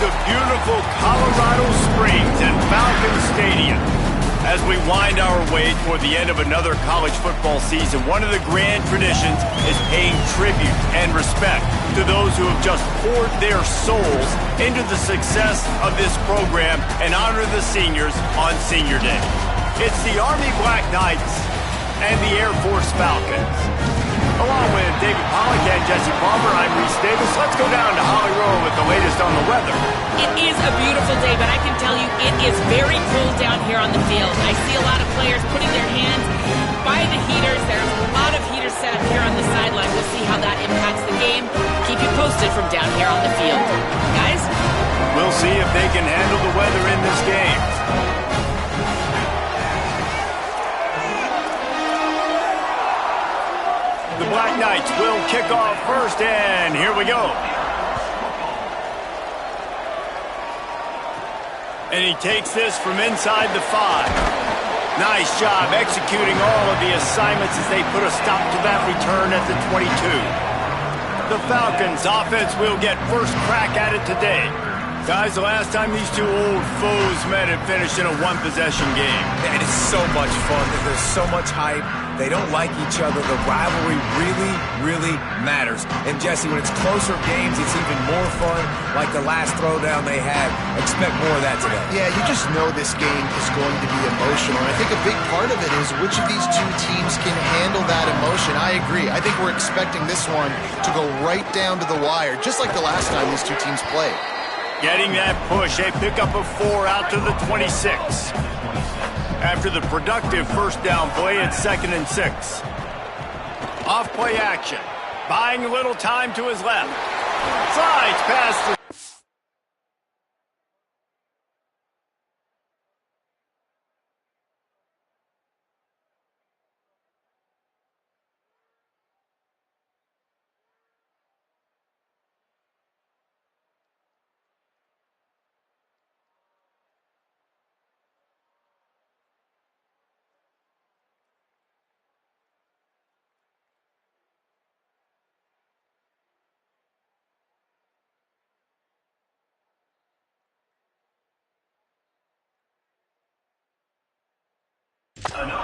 to beautiful Colorado Springs and Falcon Stadium. As we wind our way toward the end of another college football season, one of the grand traditions is paying tribute and respect to those who have just poured their souls into the success of this program and honor the seniors on Senior Day. It's the Army Black Knights and the Air Force Falcons. Along with David Pollack and Jesse Palmer, I'm Reese Davis. Let's go down to Holly Rowe with the latest on the weather. It is a beautiful day, but I can tell you it is very cold down here on the field. I see a lot of players putting their hands by the heaters. There's a lot of heaters set up here on the sideline. We'll see how that impacts the game. Keep you posted from down here on the field. Guys? We'll see if they can handle the weather in this game. The Black Knights will kick off first, and here we go. And he takes this from inside the 5. Nice job executing all of the assignments as they put a stop to that return at the 22. The Falcons offense will get first crack at it today. Guys, the last time these two old foes met, it finished in a one-possession game. And it's so much fun. There's so much hype. They don't like each other. The rivalry really, really matters. And, Jesse, when it's closer games, it's even more fun, like the last throwdown they had. Expect more of that today. Yeah, you just know this game is going to be emotional. And I think a big part of it is which of these two teams can handle that emotion. I agree. I think we're expecting this one to go right down to the wire, just like the last time these two teams played. Getting that push, a pickup of 4 out to the 26. After the productive first down play, it's 2nd and 6. Off play action. Buying a little time to his left. Slides past the...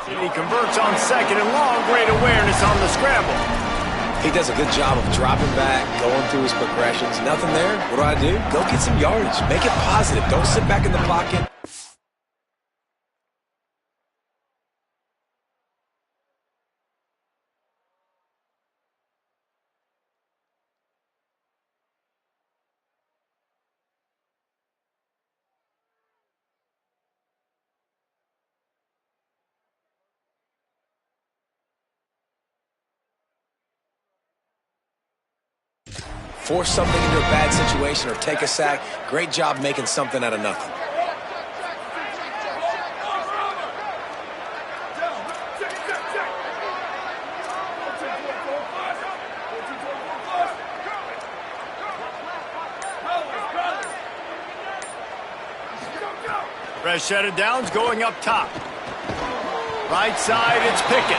He converts on 2nd and long. Great awareness on the scramble. He does a good job of dropping back, going through his progressions. Nothing there. What do? Go get some yardage. Make it positive. Don't sit back in the pocket. Force something into a bad situation or take a sack. Great job making something out of nothing. Rashida Downs going up top. Right side, it's Pickett.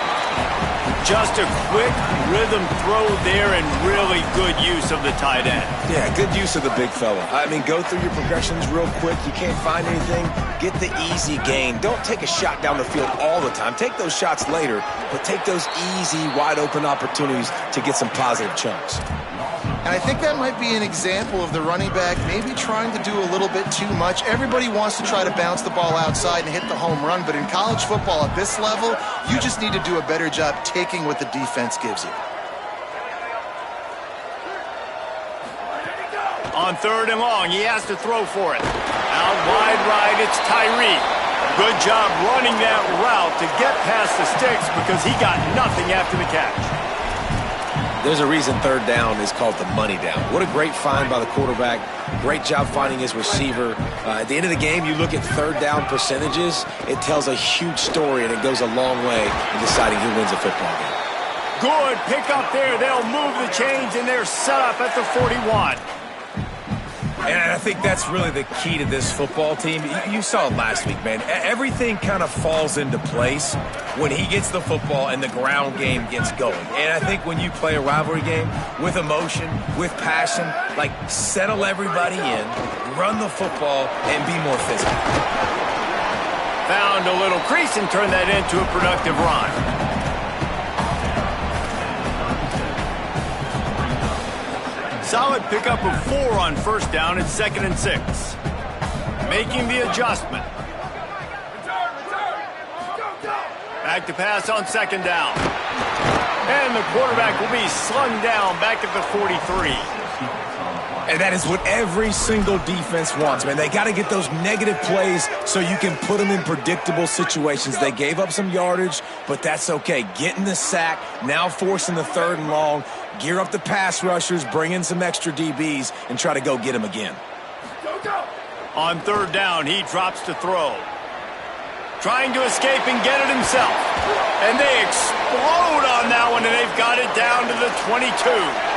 Just a quick rhythm throw there and really good use of the tight end. Yeah, good use of the big fella. I mean, go through your progressions real quick. You can't find anything. Get the easy gain. Don't take a shot down the field all the time. Take those shots later, but take those easy, wide-open opportunities to get some positive chunks. And I think that might be an example of the running back maybe trying to do a little bit too much. Everybody wants to try to bounce the ball outside and hit the home run, but in college football at this level, you just need to do a better job taking what the defense gives you. On 3rd and long, he has to throw for it. Out wide right, it's Tyree. Good job running that route to get past the sticks because he got nothing after the catch. There's a reason 3rd down is called the money down. What a great find by the quarterback. Great job finding his receiver. At the end of the game, you look at 3rd down percentages. It tells a huge story, and it goes a long way in deciding who wins a football game. Good pick up there. They'll move the chains, and they're set up at the 41. And I think that's really the key to this football team. You saw it last week, man. Everything kind of falls into place when he gets the football and the ground game gets going. And I think when you play a rivalry game with emotion, with passion, like settle everybody in, run the football, and be more physical. Found a little crease and turned that into a productive run. Solid pickup of 4 on first down. It's 2nd and 6. Making the adjustment. Back to pass on 2nd down. And the quarterback will be slung down back at the 43. And that is what every single defense wants, man. They got to get those negative plays so you can put them in predictable situations. They gave up some yardage, but that's okay. Getting the sack, now forcing the 3rd and long. Gear up the pass rushers, bring in some extra DBs, and try to go get them again. On 3rd down, he drops to throw. Trying to escape and get it himself. And they explode on that one, and they've got it down to the 22.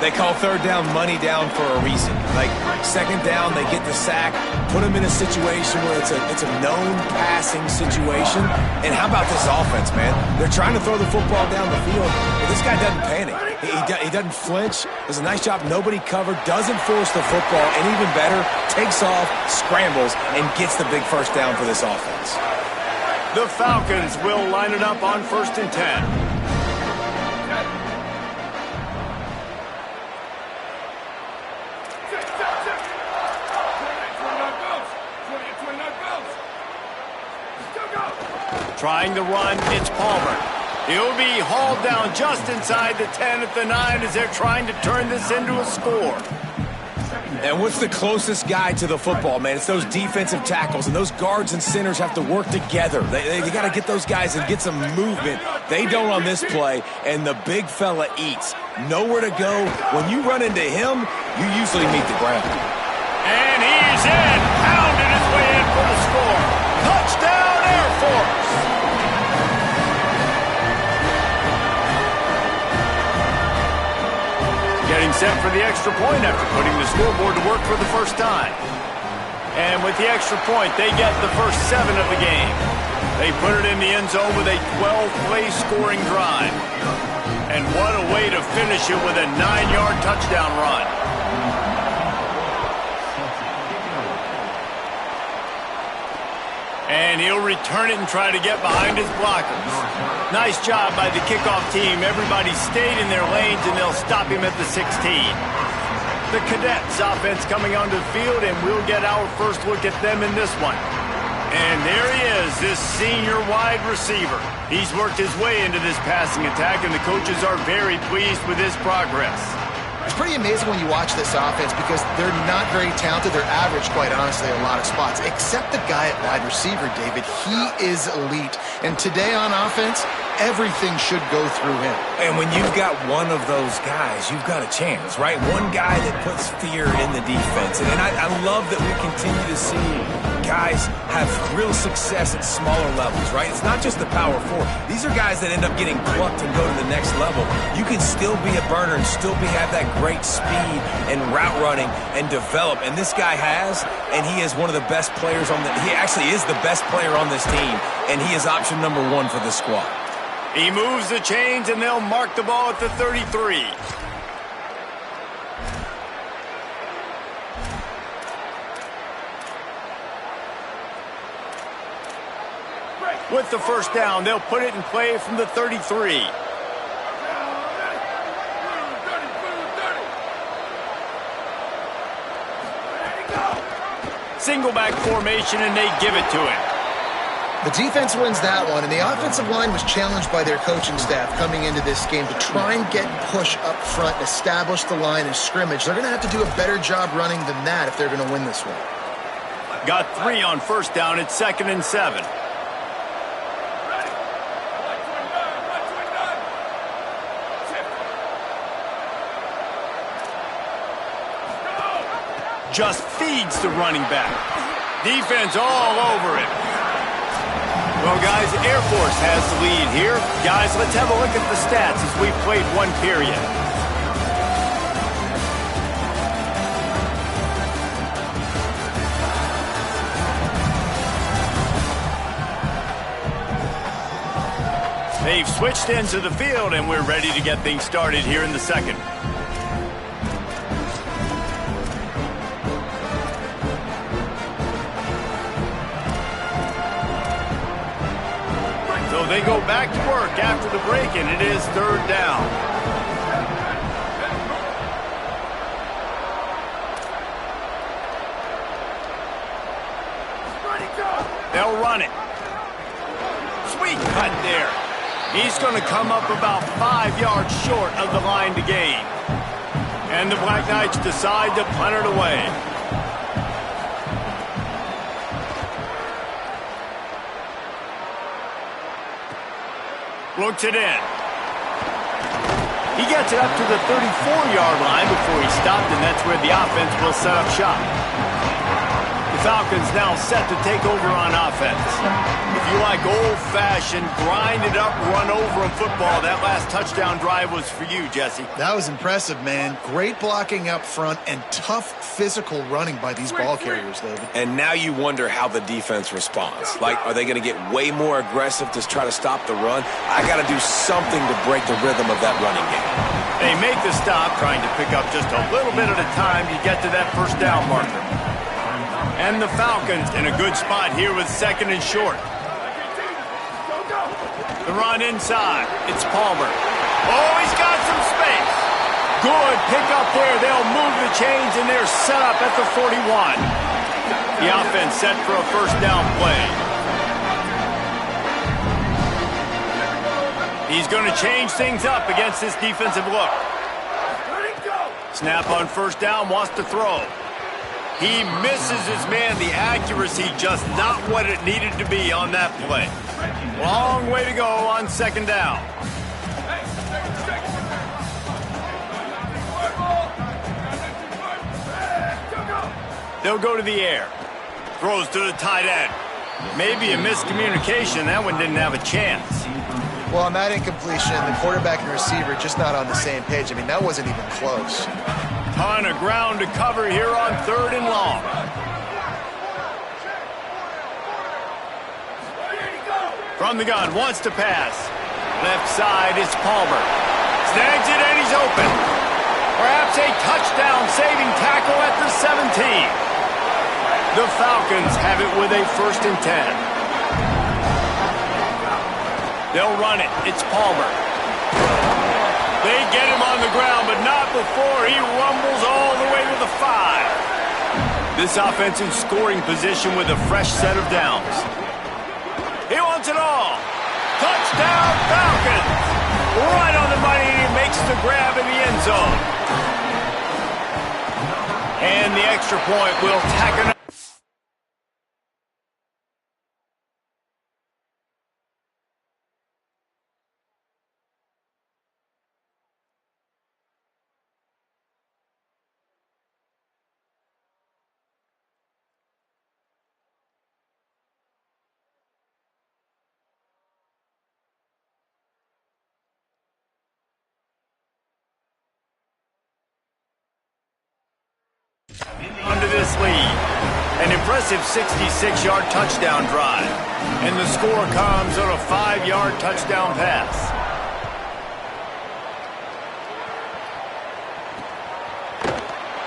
They call 3rd down money down for a reason. Like 2nd down, they get the sack, put them in a situation where it's a known passing situation. And how about this offense, man? They're trying to throw the football down the field, but this guy doesn't panic. He doesn't flinch. Does a nice job. Nobody covered. Doesn't force the football. And even better, takes off, scrambles, and gets the big 1st down for this offense. The Falcons will line it up on 1st and 10. Trying to run, it's Palmer. He'll be hauled down just inside the 10 at the 9 as they're trying to turn this into a score. And what's the closest guy to the football, man? It's those defensive tackles, and those guards and centers have to work together. They got to get those guys and get some movement. They don't on this play, and the big fella eats. Nowhere to go. When you run into him, you usually meet the ground. And he's in, pounding his way in for the score. Touchdown, Air Force! Getting set for the extra point after putting the scoreboard to work for the first time. And with the extra point, they get the first 7 of the game. They put it in the end zone with a 12-play scoring drive. And what a way to finish it with a 9-yard touchdown run. And he'll return it and try to get behind his blockers. Nice job by the kickoff team. Everybody stayed in their lanes, and they'll stop him at the 16. The Cadets offense coming onto the field, and we'll get our first look at them in this one. And there he is, this senior wide receiver. He's worked his way into this passing attack, and the coaches are very pleased with his progress. It's pretty amazing when you watch this offense because they're not very talented. They're average, quite honestly, in a lot of spots, except the guy at wide receiver, David. He is elite. And today on offense, everything should go through him. And when you've got one of those guys, you've got a chance, right? One guy that puts fear in the defense. And I love that we continue to see guys have real success at smaller levels, right? It's not just the power 4. These are guys that end up getting plucked and go to the next level. You can still be a burner and still have that great speed and route running and develop. And this guy has, and he is one of the best players he actually is the best player on this team, and he is option number 1 for this squad. He moves the chains, and they'll mark the ball at the 33. With the first down, they'll put it in play from the 33. Single back formation, and they give it to him. The defense wins that one, and the offensive line was challenged by their coaching staff coming into this game to try and get push up front, establish the line of scrimmage. They're going to have to do a better job running than that if they're going to win this one. Got 3 on first down. It's 2nd and 7. Just feeds the running back. Defense all over it. Well, guys, Air Force has the lead here. Guys, let's have a look at the stats as we've played one period. They've switched ends of the field, and we're ready to get things started here in the second. So they go back to work after the break, and it is third down. They'll run it. Sweet cut there. He's going to come up about 5 yards short of the line to gain. And the Black Knights decide to punt it away. Looks it in. He gets it up to the 34-yard line before he stopped, and that's where the offense will set up shop. The Falcons now set to take over on offense. If you like old-fashioned, grind-it-up, run-over in football, that last touchdown drive was for you, Jesse. That was impressive, man. Great blocking up front and tough physical running by these ball carriers, David. And now you wonder how the defense responds. Like, are they going to get way more aggressive to try to stop the run? I got to do something to break the rhythm of that running game. They make the stop, trying to pick up just a little bit at a time to get to that first down marker. And the Falcons in a good spot here with second and short. The run inside. It's Palmer. Oh, he's got some space. Good pick up there. They'll move the chains, and they're set up at the 41. The offense set for a first down play. He's going to change things up against this defensive look. Snap on first down, wants to throw. He misses his man. The accuracy just not what it needed to be on that play. Long way to go on second down. They'll go to the air. Throws to the tight end. Maybe a miscommunication. That one didn't have a chance. Well, on that incompletion, the quarterback and receiver just not on the same page. I mean, that wasn't even close. Ton of ground to cover here on third and long. From the gun, wants to pass. Left side is Palmer. Snags it and he's open. Perhaps a touchdown-saving tackle at the 17. The Falcons have it with a 1st and 10. They'll run it. It's Palmer. They get him on the ground, but not before he rumbles all the way to the 5. This offense in scoring position with a fresh set of downs. He wants it all. Touchdown, Falcons. Right on the money, and he makes the grab in the end zone. And the extra point will tack another. Under this lead. An impressive 66-yard touchdown drive. And the score comes on a 5-yard touchdown pass.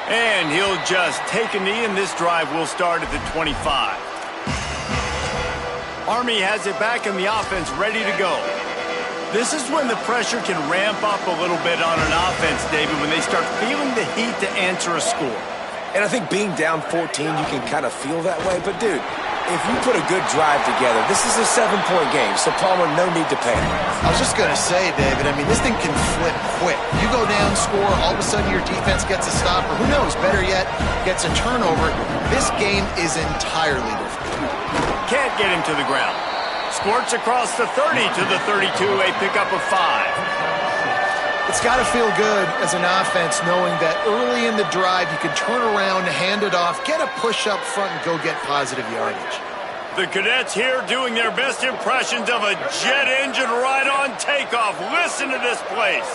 And he'll just take a knee, and this drive will start at the 25. Army has it back, and the offense ready to go. This is when the pressure can ramp up a little bit on an offense, David, when they start feeling the heat to answer a score. And I think being down 14, you can kind of feel that way. But, dude, if you put a good drive together, this is a 7-point game, so Palmer, no need to panic. I was just going to say, David, I mean, this thing can flip quick. You go down, score, all of a sudden your defense gets a stop, or who knows, better yet, gets a turnover. This game is entirely different. Can't get him to the ground. Squirts across the 30 to the 32, a pickup of 5. It's got to feel good as an offense knowing that early in the drive you can turn around, hand it off, get a push up front, and go get positive yardage. The Cadets here doing their best impressions of a jet engine right on takeoff. Listen to this place.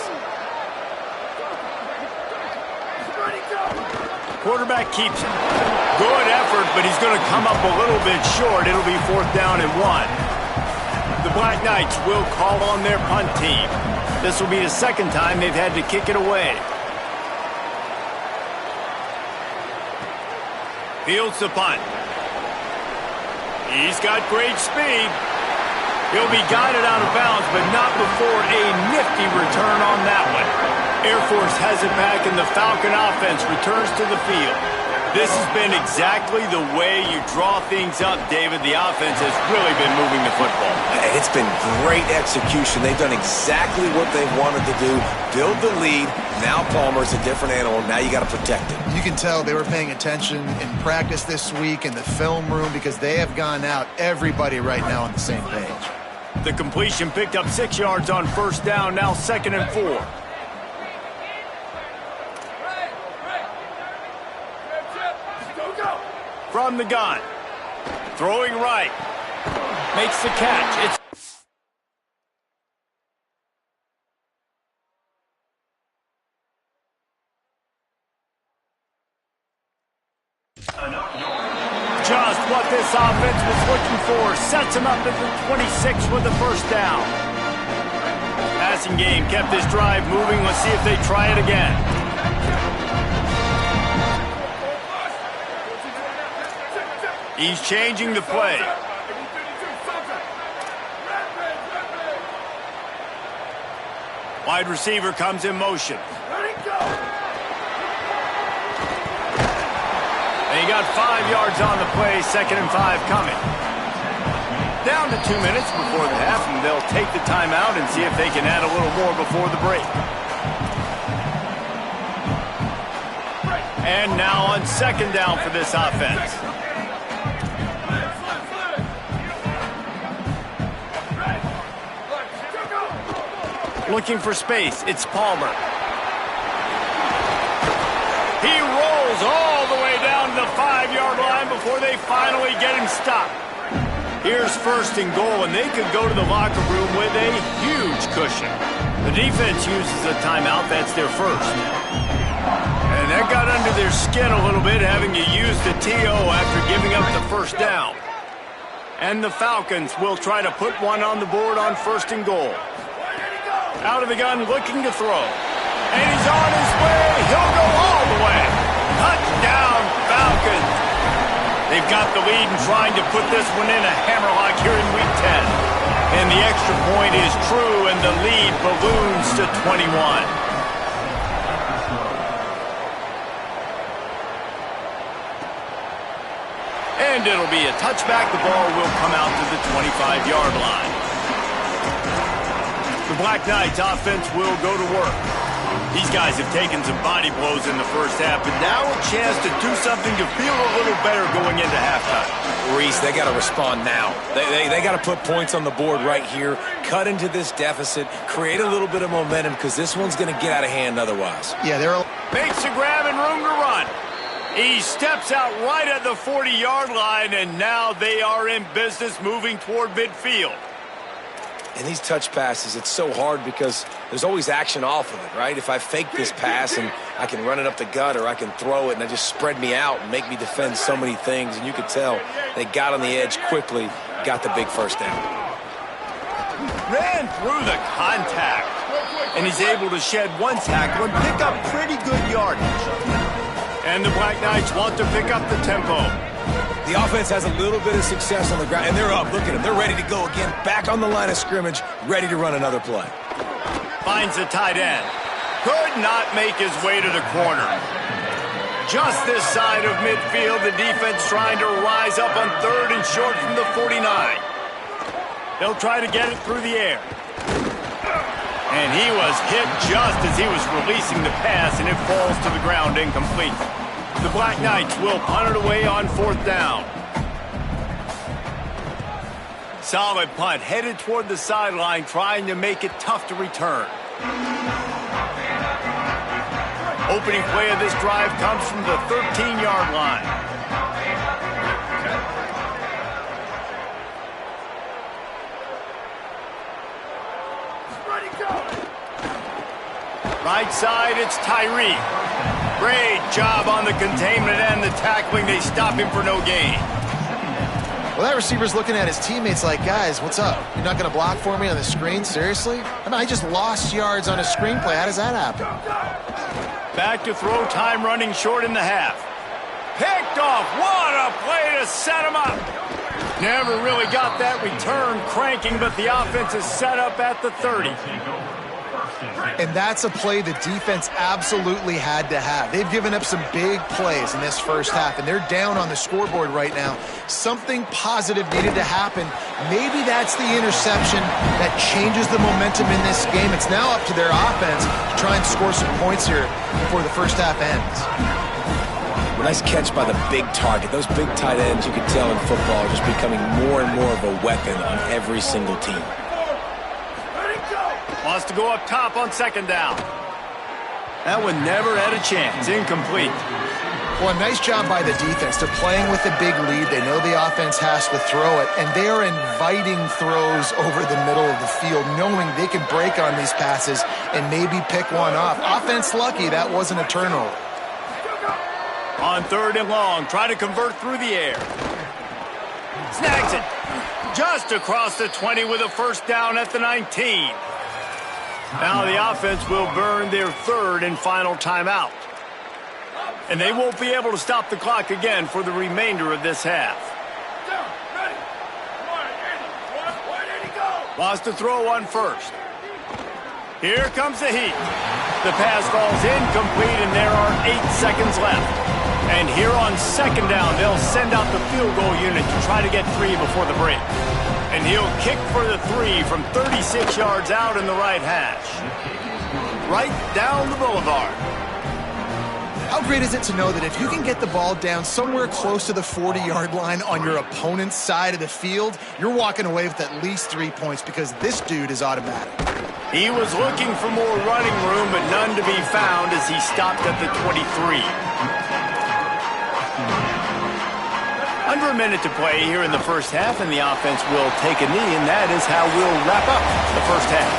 Quarterback keeps it. Good effort, but he's going to come up a little bit short. It'll be 4th down and 1. The Black Knights will call on their punt team. This will be the second time they've had to kick it away. Fields the punt. He's got great speed. He'll be guided out of bounds, but not before a nifty return on that one. Air Force has it back, and the Falcon offense returns to the field. This has been exactly the way you draw things up, David. The offense has really been moving the football. It's been great execution. They've done exactly what they wanted to do. Build the lead. Now Palmer's a different animal. Now you got to protect it. You can tell they were paying attention in practice this week in the film room because they have gone out, everybody right now on the same page. The completion picked up 6 yards on first down, now 2nd and 4. From the gun. Throwing right. Makes the catch. It's just what this offense was looking for. Sets him up at the 26 with the first down. Passing game kept this drive moving. Let's see if they try it again. He's changing the play. Wide receiver comes in motion. And he got 5 yards on the play, 2nd and 5 coming. Down to 2 minutes before the half, and they'll take the timeout and see if they can add a little more before the break. And now on 2nd down for this offense. Looking for space, it's Palmer. He rolls all the way down to the 5-yard line before they finally get him stopped. Here's 1st and goal, and they could go to the locker room with a huge cushion. The defense uses a timeout, that's their first. And that got under their skin a little bit, having to use the TO after giving up the first down. And the Falcons will try to put one on the board on 1st and goal. Out of the gun, looking to throw. And he's on his way. He'll go all the way. Touchdown, Falcons. They've got the lead and trying to put this one in a hammerlock here in Week 10. And the extra point is true, and the lead balloons to 21. And it'll be a touchback. The ball will come out to the 25-yard line. The Black Knights offense will go to work. These guys have taken some body blows in the first half, but now a chance to do something to feel a little better going into halftime. Reese, they got to respond now. They got to put points on the board right here, cut into this deficit, create a little bit of momentum because this one's going to get out of hand otherwise. Yeah, makes a grab and room to run. He steps out right at the 40-yard line, and now they are in business moving toward midfield. And these touch passes, it's so hard because there's always action off of it, right? If I fake this pass and I can run it up the gut or I can throw it and I just spread me out and make me defend so many things. And you could tell they got on the edge quickly, got the big first down. Ran through the contact. And he's able to shed one tackle and pick up pretty good yardage. And the Black Knights want to pick up the tempo. The offense has a little bit of success on the ground, and they're up. Look at them. They're ready to go again. Back on the line of scrimmage, ready to run another play. Finds the tight end. Could not make his way to the corner. Just this side of midfield, the defense trying to rise up on 3rd and short from the 49. They'll try to get it through the air. And he was hit just as he was releasing the pass, and it falls to the ground incomplete. The Black Knights will punt it away on 4th down. Solid punt, headed toward the sideline, trying to make it tough to return. Opening play of this drive comes from the 13-yard line. Right side, it's Tyree. Great job on the containment and the tackling. They stop him for no gain. Well, that receiver's looking at his teammates like, guys, what's up? You're not going to block for me on the screen? Seriously? I mean, I just lost yards on a screenplay. How does that happen? Back to throw, time running short in the half. Picked off. What a play to set him up. Never really got that return cranking, but the offense is set up at the 30. And that's a play the defense absolutely had to have. They've given up some big plays in this first half, and they're down on the scoreboard right now. Something positive needed to happen. Maybe that's the interception that changes the momentum in this game. It's now up to their offense to try and score some points here before the first half ends. Nice catch by the big target. Those big tight ends, you can tell in football, are just becoming more and more of a weapon on every single team. Wants to go up top on second down. That one never had a chance. Incomplete. Well, a nice job by the defense. They're playing with a big lead. They know the offense has to throw it, and they are inviting throws over the middle of the field, knowing they can break on these passes and maybe pick one off. Offense lucky that wasn't a turnover. On third and long, try to convert through the air. Snags it. Just across the 20 with a first down at the 19. Now the offense will burn their third and final timeout. And they won't be able to stop the clock again for the remainder of this half. Wants to throw on first. Here comes the heat. The pass falls incomplete, and there are 8 seconds left. And here on second down, they'll send out the field goal unit to try to get 3 before the break. And he'll kick for the 3 from 36 yards out in the right hash. Right down the boulevard. How great is it to know that if you can get the ball down somewhere close to the 40-yard line on your opponent's side of the field, you're walking away with at least 3 points because this dude is automatic. He was looking for more running room, but none to be found as he stopped at the 23. Under a minute to play here in the first half, and the offense will take a knee, and that is how we'll wrap up the first half.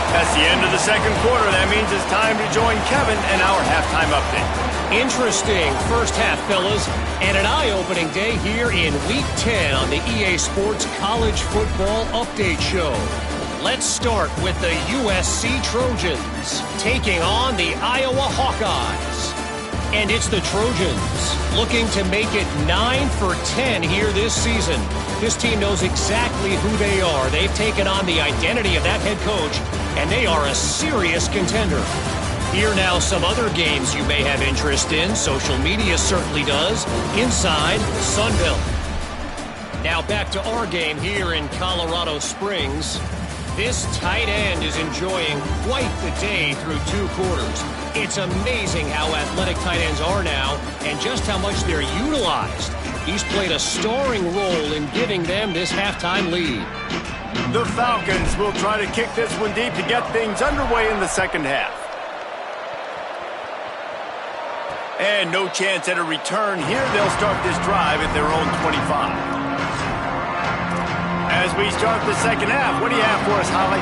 That's the end of the second quarter. That means it's time to join Kevin and our halftime update. Interesting first half, fellas, and an eye-opening day here in Week 10 on the EA Sports College Football Update Show. Let's start with the USC Trojans taking on the Iowa Hawkeyes. And it's the Trojans looking to make it 9 for 10 here this season. This team knows exactly who they are. They've taken on the identity of that head coach, and they are a serious contender. Here now some other games you may have interest in. Social media certainly does. Inside Sunbelt. Now back to our game here in Colorado Springs. This tight end is enjoying quite the day through 2 quarters. It's amazing how athletic tight ends are now and just how much they're utilized. He's played a starring role in giving them this halftime lead. The Falcons will try to kick this one deep to get things underway in the second half. And no chance at a return here. They'll start this drive at their own 25. As we start the second half, what do you have for us, Holly?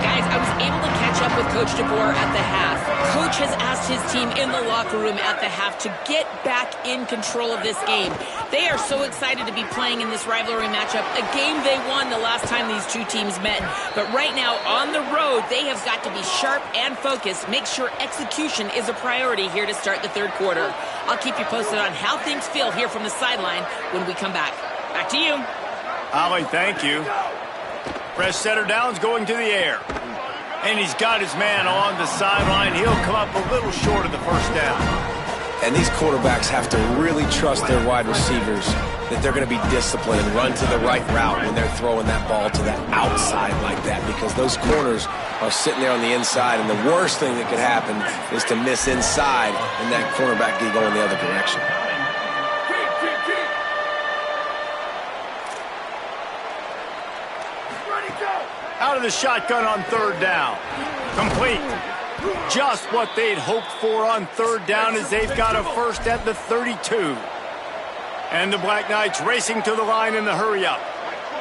Guys, I was able to catch up with Coach DeBoer at the half. Coach has asked his team in the locker room at the half to get back in control of this game. They are so excited to be playing in this rivalry matchup, a game they won the last time these two teams met. But right now, on the road, they have got to be sharp and focused, make sure execution is a priority here to start the third quarter. I'll keep you posted on how things feel here from the sideline when we come back. Back to you. Holly, thank you. Fresh setter downs going to the air. And he's got his man on the sideline. He'll come up a little short of the first down. And these quarterbacks have to really trust their wide receivers that they're going to be disciplined and run to the right route when they're throwing that ball to that outside like that, because those corners are sitting there on the inside, and the worst thing that could happen is to miss inside and that cornerback get going the other direction. Out of the shotgun on third down. Complete. Just what they'd hoped for on third down as they've got a first at the 32. And the Black Knights racing to the line in the hurry up.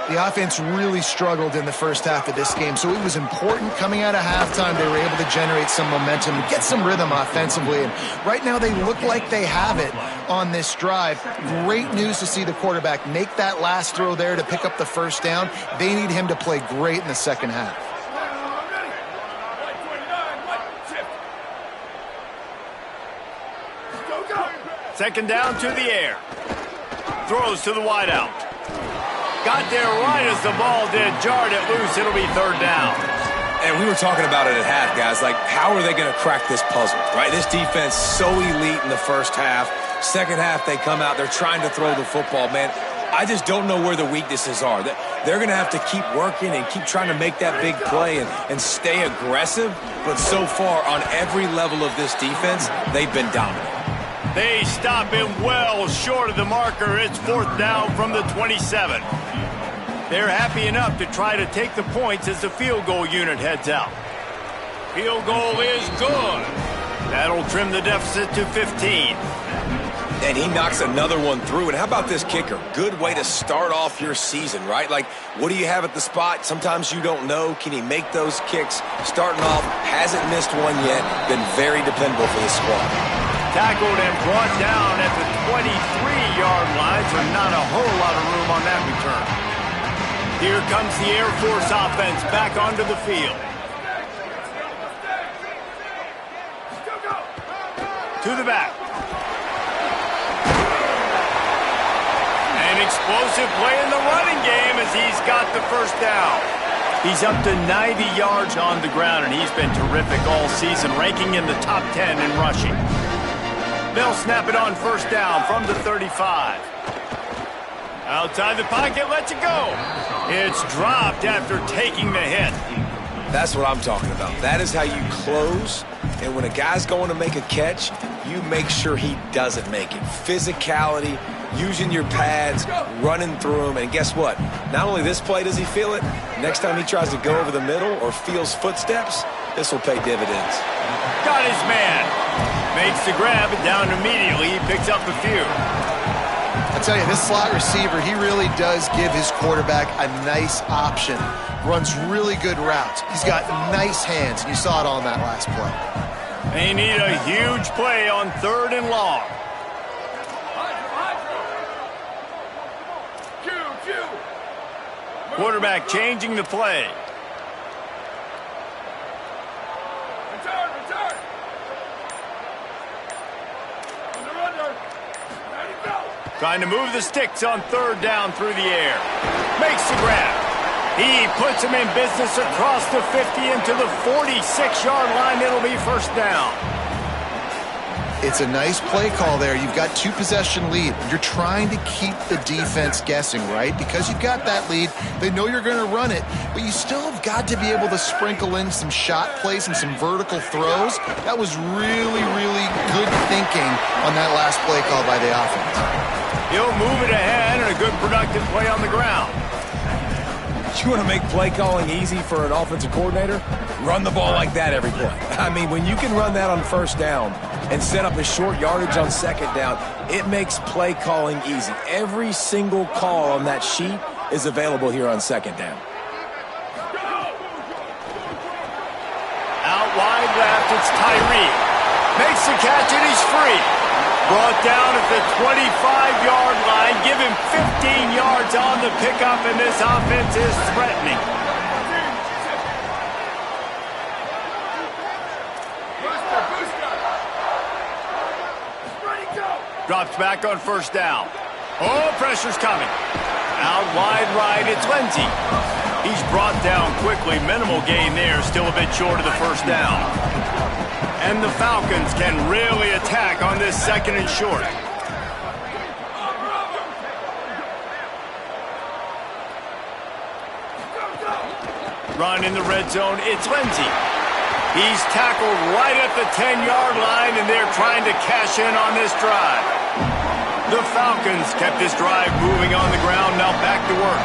The offense really struggled in the first half of this game, so it was important coming out of halftime. They were able to generate some momentum and get some rhythm offensively, and right now they look like they have it on this drive. Great news to see the quarterback make that last throw there to pick up the first down. They need him to play great in the second half. Second down to the air. Throws to the wideout. Got there right as the ball did. Jarred it loose. It'll be third down. And we were talking about it at half, guys. Like, how are they going to crack this puzzle, right? This defense so elite in the first half. Second half, they come out. They're trying to throw the football, man. I just don't know where the weaknesses are. They're going to have to keep working and keep trying to make that big play and stay aggressive. But so far, on every level of this defense, they've been dominant. They stop him well short of the marker. It's fourth down from the 27. They're happy enough to try to take the points as the field goal unit heads out. Field goal is good. That'll trim the deficit to 15. And he knocks another one through. And how about this kicker? Good way to start off your season, right? Like, what do you have at the spot? Sometimes you don't know. Can he make those kicks? Starting off, hasn't missed one yet. Been very dependable for this squad. Tackled and brought down at the 23-yard line, so not a whole lot of room on that return. Here comes the Air Force offense back onto the field. To the back. An explosive play in the running game as he's got the first down. He's up to 90 yards on the ground, and he's been terrific all season, ranking in the top 10 in rushing. They'll snap it on first down from the 35. Outside the pocket, lets it go. It's dropped after taking the hit. That's what I'm talking about. That is how you close. And when a guy's going to make a catch, you make sure he doesn't make it. Physicality, using your pads, running through him. And guess what? Not only this play does he feel it, next time he tries to go over the middle or feels footsteps, this will pay dividends. Got his man. Makes the grab and down immediately. He picks up a few. I tell you, this slot receiver, he really does give his quarterback a nice option. Runs really good routes. He's got nice hands, and you saw it on that last play. They need a huge play on third and long. Quarterback changing the play. Trying to move the sticks on third down through the air. Makes the grab. He puts him in business across the 50 into the 46-yard line. It'll be first down. It's a nice play call there. You've got two-possession lead. You're trying to keep the defense guessing, right? Because you've got that lead, they know you're going to run it, but you still have got to be able to sprinkle in some shot plays and some vertical throws. That was really, really good thinking on that last play call by the offense. He'll move it ahead and a good productive play on the ground. You want to make play calling easy for an offensive coordinator? Run the ball like that every play. I mean, when you can run that on first down and set up a short yardage on second down, it makes play calling easy. Every single call on that sheet is available here on second down. Out wide left, it's Tyree. Makes the catch and he's free. Brought down at the 25-yard line. Give him 15 yards on the pickup, and this offense is threatening. Drops back on first down. Oh, pressure's coming. Out wide right, it's Lindsey. He's brought down quickly. Minimal gain there, still a bit short of the first down. And the Falcons can really attack on this second and short. Run in the red zone, it's Lindsey. He's tackled right at the 10-yard line, and they're trying to cash in on this drive. The Falcons kept this drive moving on the ground, now back to work.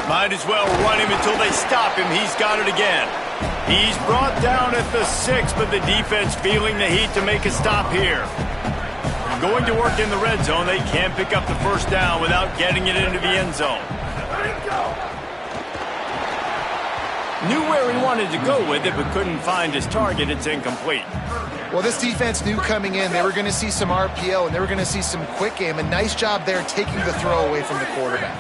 Might as well run him until they stop him. He's got it again. He's brought down at the 6, but the defense feeling the heat to make a stop here. Going to work in the red zone. They can't pick up the first down without getting it into the end zone. Knew where he wanted to go with it, but couldn't find his target. It's incomplete. Well, this defense knew coming in they were going to see some RPO and they were going to see some quick game. A nice job there taking the throw away from the quarterback.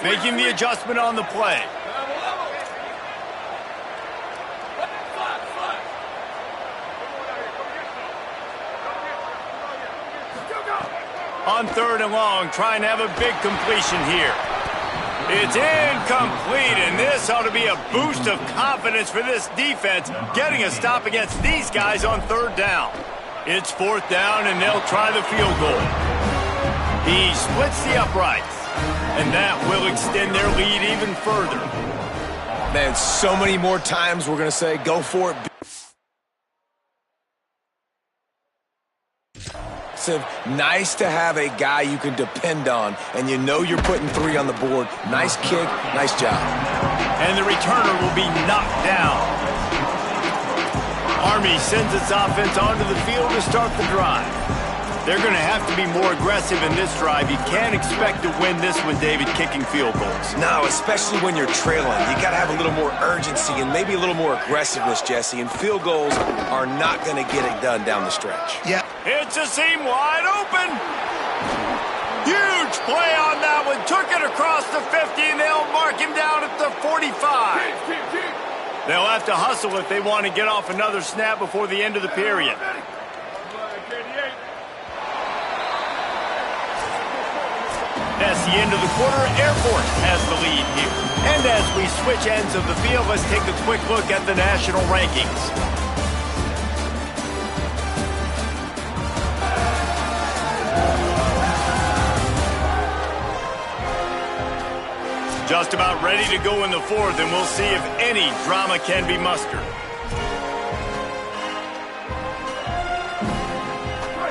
Making the adjustment on the play. On 3rd and long, trying to have a big completion here. It's incomplete, and this ought to be a boost of confidence for this defense, getting a stop against these guys on 3rd down. It's 4th down, and they'll try the field goal. He splits the uprights, and that will extend their lead even further. Man, so many more times we're going to say, go for it. Nice to have a guy you can depend on, and you know you're putting 3 on the board. Nice kick, nice job. And the returner will be knocked down. Army sends its offense onto the field to start the drive. They're going to have to be more aggressive in this drive. You can't expect to win this one, David, kicking field goals. No, especially when you're trailing. You got to have a little more urgency and maybe a little more aggressiveness, Jesse. And field goals are not going to get it done down the stretch. Yeah. It's a seam wide open. Huge play on that one. Took it across the 50, and they'll mark him down at the 45. They'll have to hustle if they want to get off another snap before the end of the period. That's the end of the quarter. Air Force has the lead here. And as we switch ends of the field, let's take a quick look at the national rankings. Just about ready to go in the 4th, and we'll see if any drama can be mustered.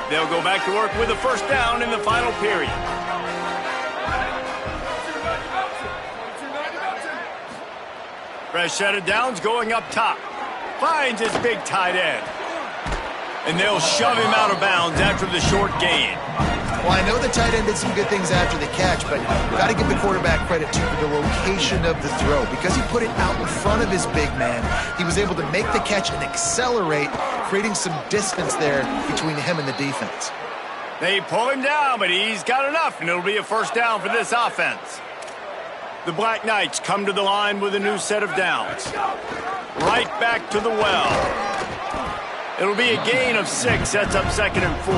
They'll go back to work with a first down in the final period. Fresh set of downs going up top. Finds his big tight end. And they'll shove him out of bounds after the short gain. Well, I know the tight end did some good things after the catch, but you've got to give the quarterback credit, too, for the location of the throw. Because he put it out in front of his big man, he was able to make the catch and accelerate, creating some distance there between him and the defense. They pull him down, but he's got enough, and it'll be a first down for this offense. The Black Knights come to the line with a new set of downs. Right back to the well. It'll be a gain of 6, sets up 2nd and 4.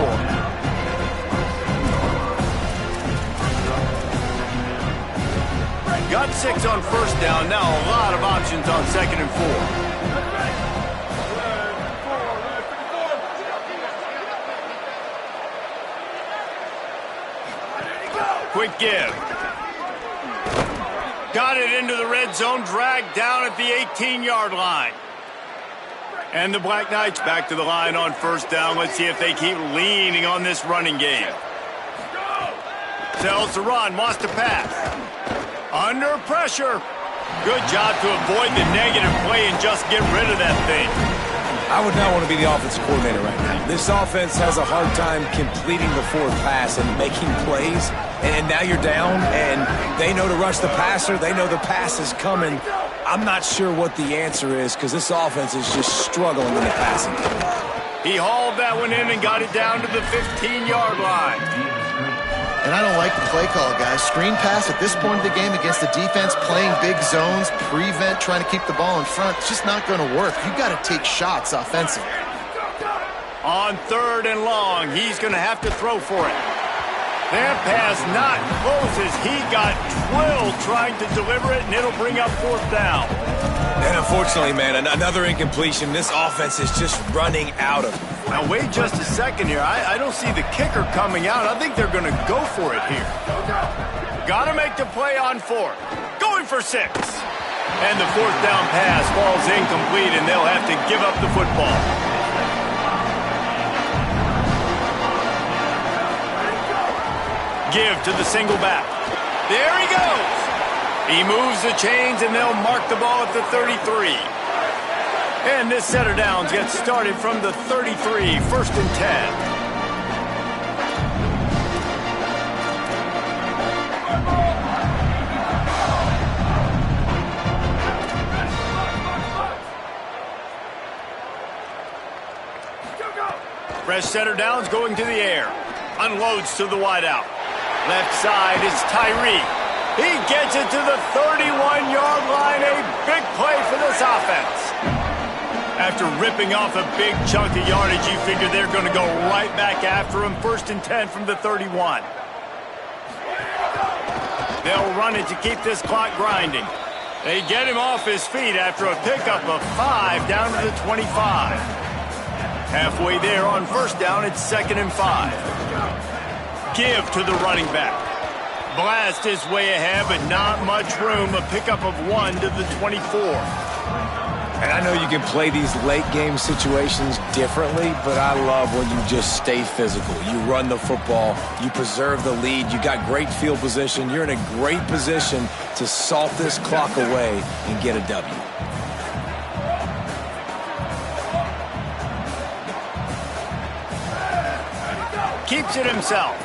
Got 6 on first down, now a lot of options on 2nd and 4. Quick give. Got it into the red zone, dragged down at the 18-yard line. And the Black Knights back to the line on first down. Let's see if they keep leaning on this running game. Tells to run, wants to pass. Under pressure. Good job to avoid the negative play and just get rid of that thing. I would not want to be the offensive coordinator right now. This offense has a hard time completing the 4th pass and making plays. And now you're down, and they know to rush the passer. They know the pass is coming. I'm not sure what the answer is because this offense is just struggling in the passing game. He hauled that one in and got it down to the 15-yard line. And I don't like the play call, guys. Screen pass at this point of the game against the defense, playing big zones, prevent, trying to keep the ball in front. It's just not going to work. You got to take shots offensively. On 3rd and long, he's going to have to throw for it. That pass not close as he got drilled trying to deliver it, and it'll bring up 4th down. And unfortunately, man, another incompletion. This offense is just running out of it. Now, wait just a second here. I don't see the kicker coming out. I think they're going to go for it here. Got to make the play on 4th. Going for 6. And the 4th down pass falls incomplete, and they'll have to give up the football. Give to the single back. There he goes. He moves the chains, and they'll mark the ball at the 33. And this set of downs gets started from the 33, 1st and 10. Fresh setter downs going to the air. Unloads to the wideout. Left side is Tyree. He gets it to the 31-yard line. A big play for this offense. After ripping off a big chunk of yardage, you figure they're going to go right back after him. 1st and 10 from the 31. They'll run it to keep this clock grinding. They get him off his feet after a pickup of 5 down to the 25. Halfway there on 1st down, it's 2nd and 5. Give to the running back. Blast his way ahead, but not much room. A pickup of 1 to the 24. And I know you can play these late game situations differently, but I love when you just stay physical. You run the football, you preserve the lead, you got great field position, you're in a great position to salt this clock away and get a W. Keeps it himself.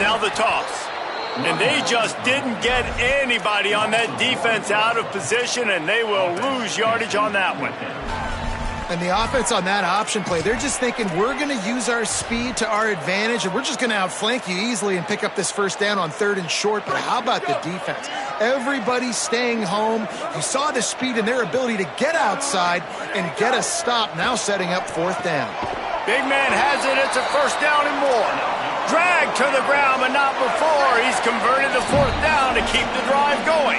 Now the toss. And they just didn't get anybody on that defense out of position, and they will lose yardage on that one. And the offense on that option play, they're just thinking we're going to use our speed to our advantage, and we're just going to outflank you easily and pick up this 1st down on 3rd and short. But how about the defense? Everybody's staying home. You saw the speed and their ability to get outside and get a stop, now setting up 4th down. Big man has it. It's a 1st down and more. Dragged to the ground, but not before. He's converted the 4th down to keep the drive going.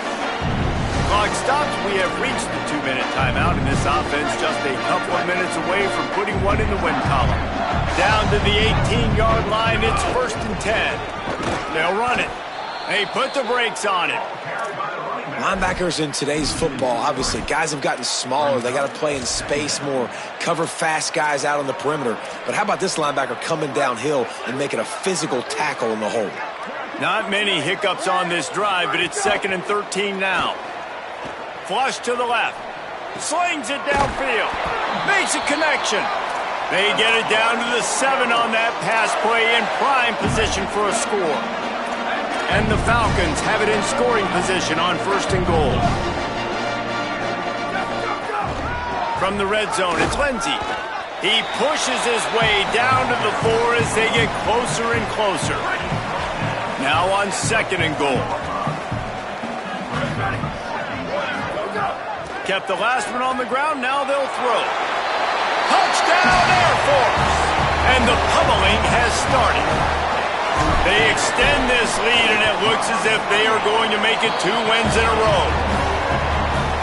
Clock stops. We have reached the 2-minute timeout, and this offense just a couple of minutes away from putting one in the win column. Down to the 18-yard line. It's 1st and 10. They'll run it. They put the brakes on it. Linebackers in today's football, obviously, guys have gotten smaller. They got to play in space more, cover fast guys out on the perimeter. But how about this linebacker coming downhill and making a physical tackle in the hole? Not many hiccups on this drive, but it's 2nd and 13 now. Flush to the left. Slings it downfield. Makes a connection. They get it down to the 7 on that pass play in prime position for a score. And the Falcons have it in scoring position on 1st and goal. From the red zone, it's Lindsey. He pushes his way down to the 4 as they get closer and closer. Now on 2nd and goal. Kept the last one on the ground, now they'll throw. Touchdown Air Force! And the pummeling has started. They extend this lead, and it looks as if they are going to make it 2 wins in a row.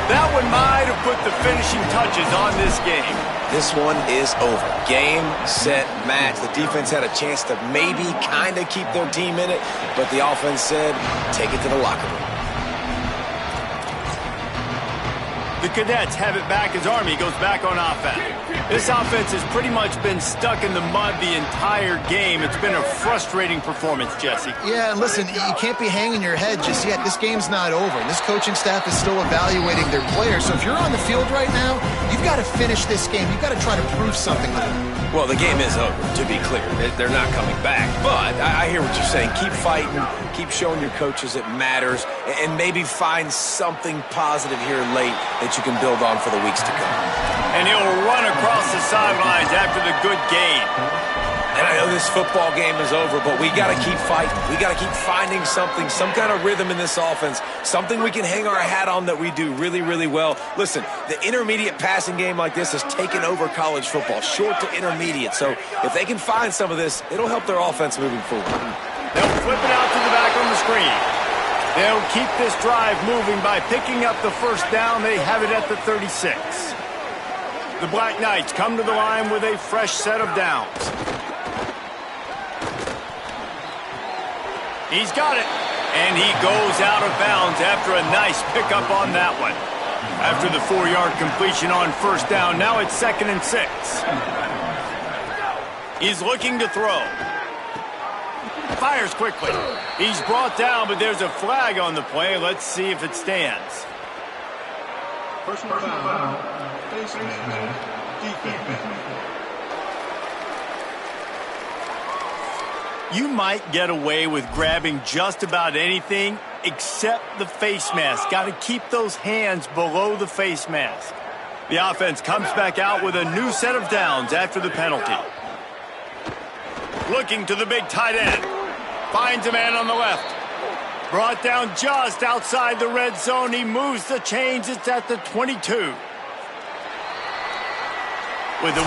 That one might have put the finishing touches on this game. This one is over. Game, set, match. The defense had a chance to maybe kind of keep their team in it, but the offense said, take it to the locker room. The Cadets have it back as Army goes back on offense. This offense has pretty much been stuck in the mud the entire game. It's been a frustrating performance, Jesse. Yeah, and listen, you can't be hanging your head just yet. This game's not over. This coaching staff is still evaluating their players. So if you're on the field right now, you've got to finish this game. You've got to try to prove something to them. Well, the game is over, to be clear. They're not coming back. But I hear what you're saying. Keep fighting. Keep showing your coaches it matters. And maybe find something positive here late that you can build on for the weeks to come. And he'll run across the sidelines after the good gain. And I know this football game is over, but we got to keep fighting. We got to keep finding something, some kind of rhythm in this offense, something we can hang our hat on that we do really, really well. Listen, the intermediate passing game like this has taken over college football, short to intermediate. So if they can find some of this, it'll help their offense moving forward. They'll flip it out to the back on the screen. They'll keep this drive moving by picking up the 1st down. They have it at the 36. The Black Knights come to the line with a fresh set of downs. He's got it, and he goes out of bounds after a nice pickup on that one. After the 4-yard completion on 1st down, now it's 2nd and 6. He's looking to throw. Fires quickly. He's brought down, but there's a flag on the play. Let's see if it stands. Personal foul. You might get away with grabbing just about anything except the face mask. Got to keep those hands below the face mask. The offense comes back out with a new set of downs after the penalty. Looking to the big tight end. Finds a man on the left. Brought down just outside the red zone. He moves the chains. It's at the 22. With the